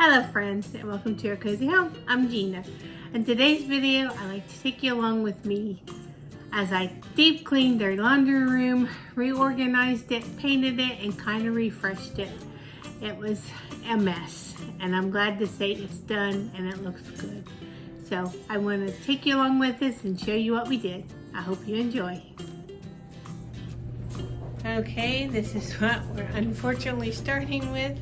Hello friends, and welcome to our cozy home. I'm Gina. In today's video, I like to take you along with me as I deep cleaned their laundry room, reorganized it, painted it, and kind of refreshed it. It was a mess, and I'm glad to say it's done and it looks good. So I want to take you along with us and show you what we did. I hope you enjoy. Okay, this is what we're unfortunately starting with.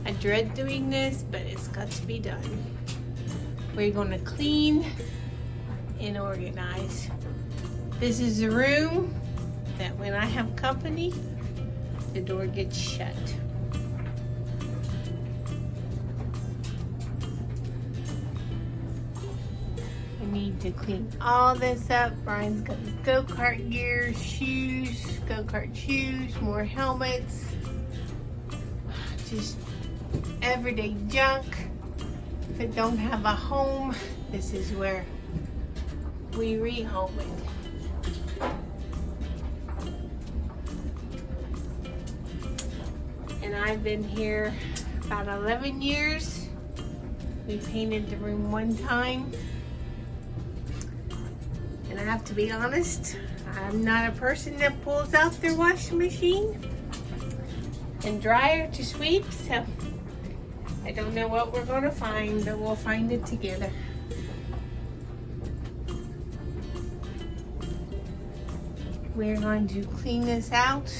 I dread doing this, but it's got to be done. We're going to clean and organize. This is the room that when I have company, the door gets shut. I need to clean all this up. Brian's got his go-kart gear, shoes, go-kart shoes, more helmets. Just everyday junk. If it don't have a home, this is where we rehome it. And I've been here about 11 years. We painted the room one time. And I have to be honest, I'm not a person that pulls out their washing machine and dryer to sweep, so I don't know what we're going to find, but we'll find it together. We're going to clean this out.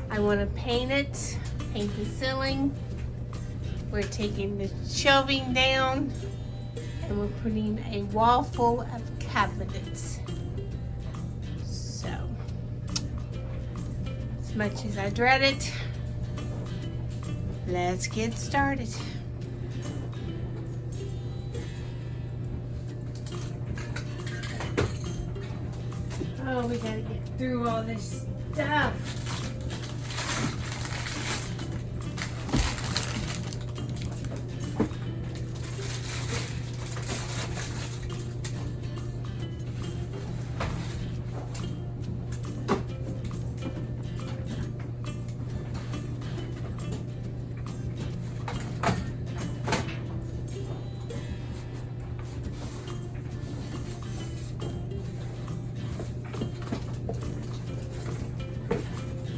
I want to paint it, paint the ceiling. We're taking the shelving down and we're putting a wall full of cabinets. So, as much as I dread it, let's get started. Oh, we gotta get through all this stuff.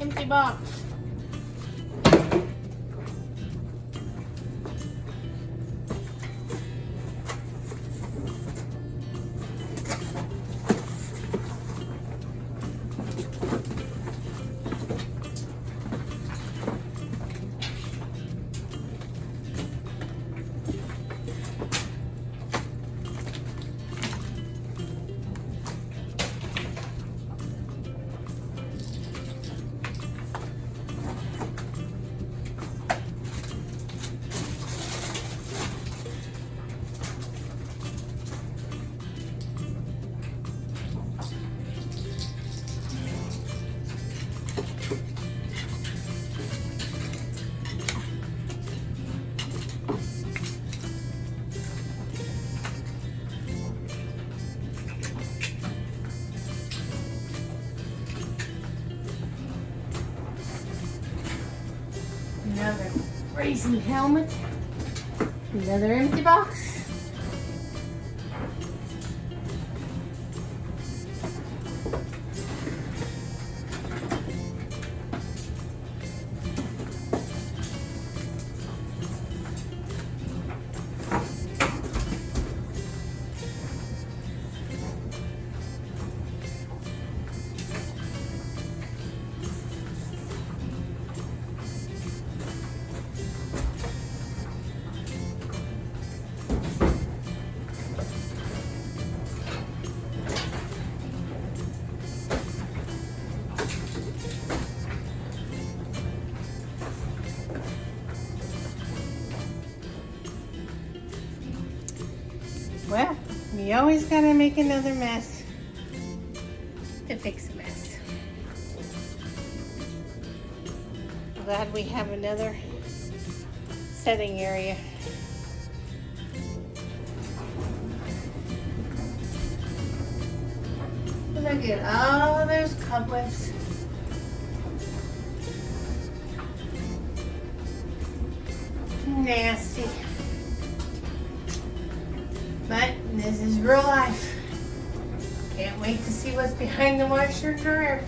Empty box. Another racing helmet. Another empty box. Well, you always gotta make another mess to fix a mess. Glad we have another setting area. Look at all those cobwebs. nasty. But this is real life. Can't wait to see what's behind the washer and dryer.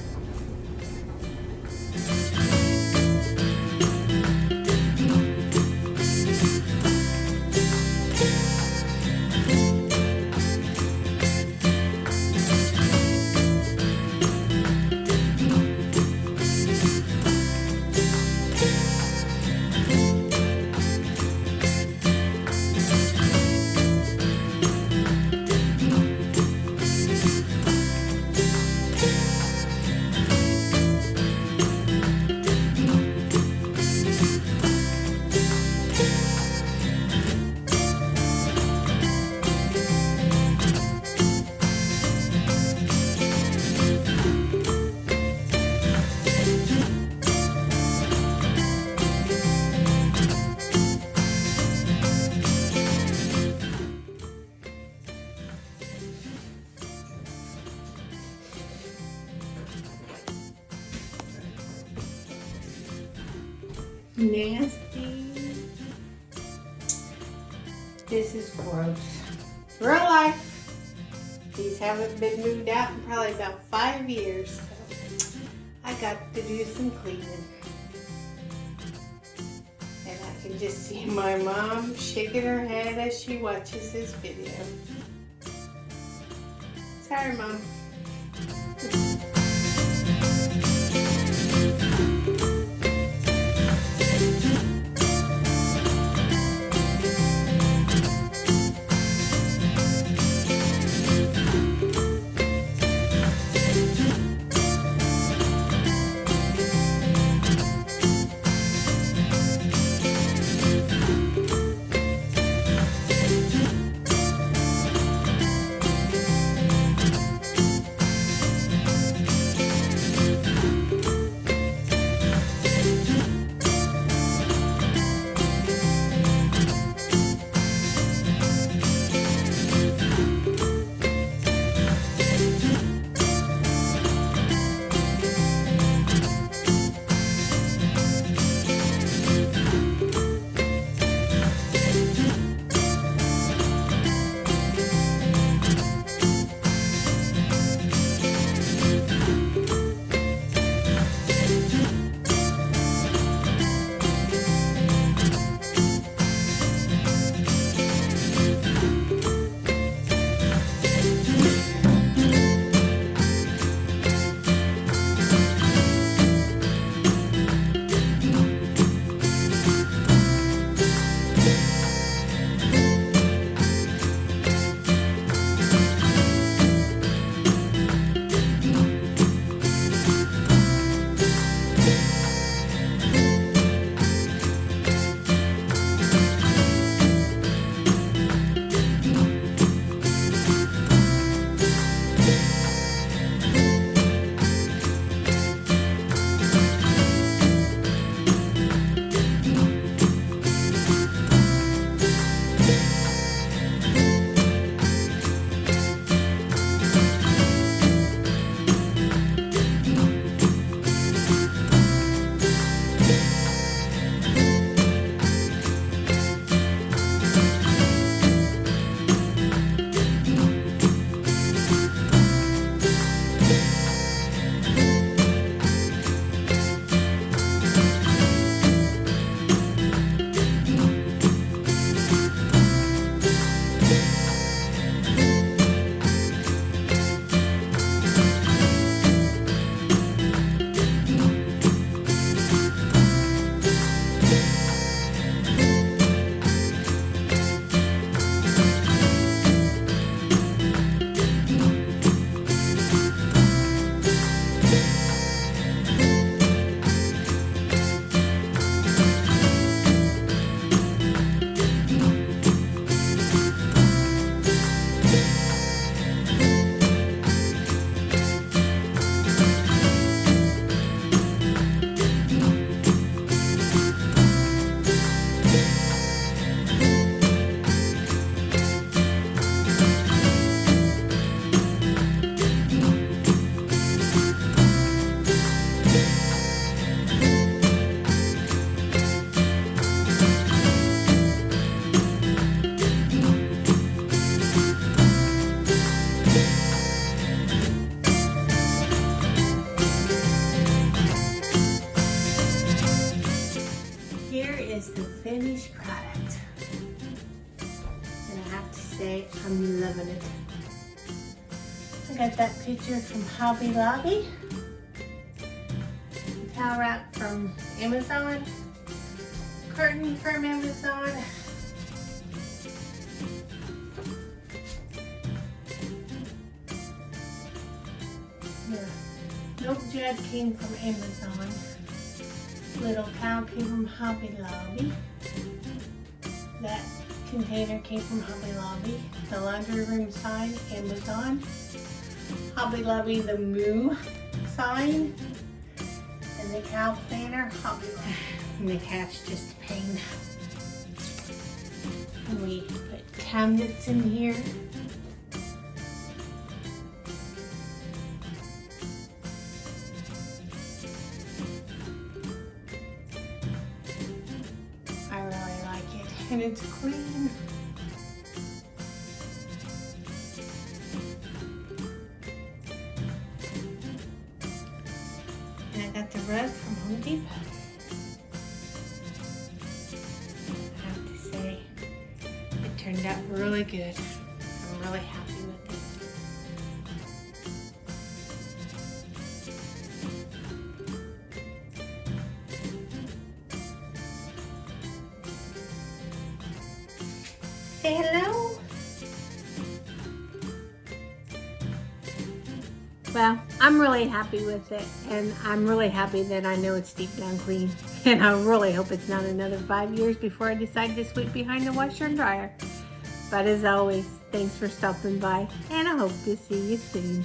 Nasty. This is gross. Real life. These haven't been moved out in probably about 5 years, so I got to do some cleaning. And I can just see my mom shaking her head as she watches this video. Sorry, Mom. loving it. I got that picture from Hobby Lobby. Towel wrap from Amazon. Curtain from Amazon. The milk jug came from Amazon. Little towel came from Hobby Lobby. That container came from Hobby Lobby. The laundry room sign, Amazon. Hobby Lobby, the Moo sign. And the cow planner, Hobby Lobby. And the cat's just a pain. And we put cabinets in here. I really like it, and it's clean. And I got the rug from Home Depot. I have to say, it turned out really good. I'm really happy with it. Say hello. Well, I'm really happy with it, and I'm really happy that I know it's deep down clean. And I really hope it's not another 5 years before I decide to sweep behind the washer and dryer. But as always, thanks for stopping by, and I hope to see you soon.